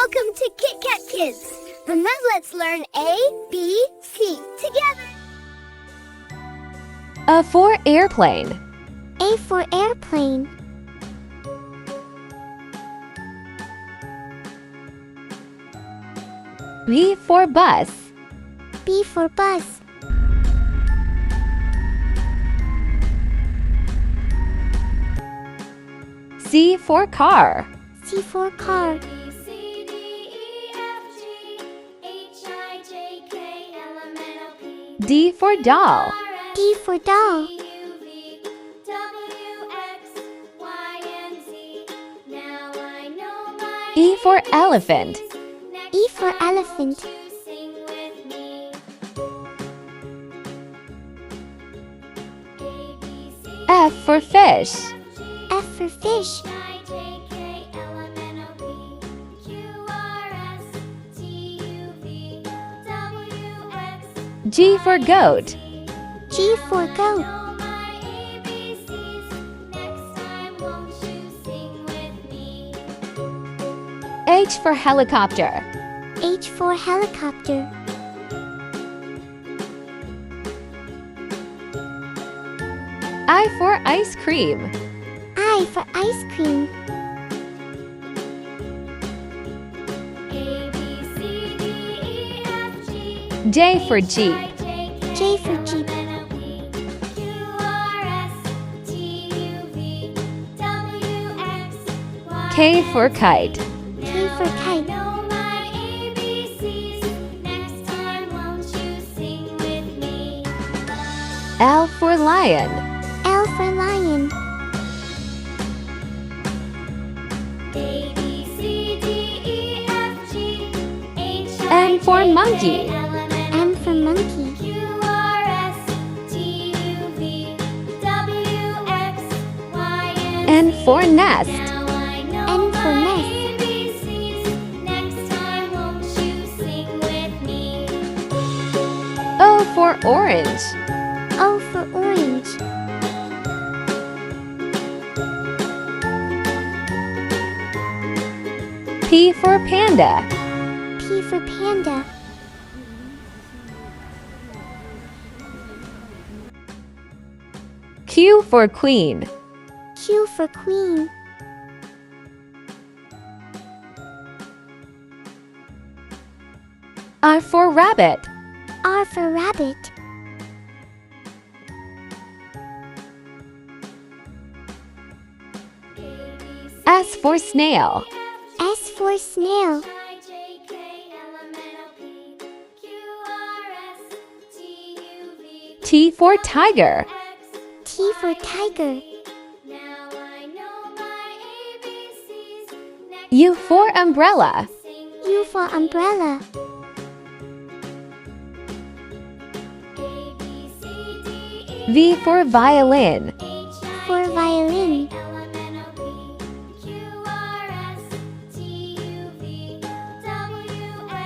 Welcome to Kit Kat Kids. And now let's learn A, B, C together. A for airplane. A for airplane. B for bus. B for bus. C for car. C for car. D for doll. D for doll. E for elephant. E for elephant. F for fish. F for fish. G for goat. G for goat. H for helicopter. H for helicopter. I for ice cream. I for ice cream. J for jeep. J for jeep. K for kite. K for kite. L for lion. L for lion. M for monkey. M for monkey. N for nest. N for nest. O for orange. O for orange. P for panda. P for panda. Q for queen. Q for queen. R for rabbit. R for rabbit. S for snail. S for snail. T for tiger. T for tiger. U for umbrella. U for umbrella. V for violin. For violin.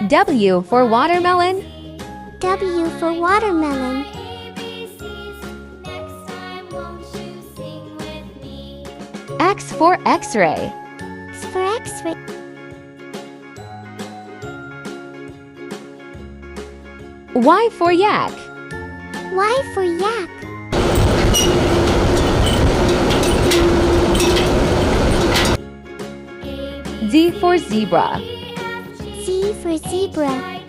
W for watermelon. W for watermelon. X for x-ray. X for X-ray. Y for yak. Y for yak. Z for zebra. Z for zebra.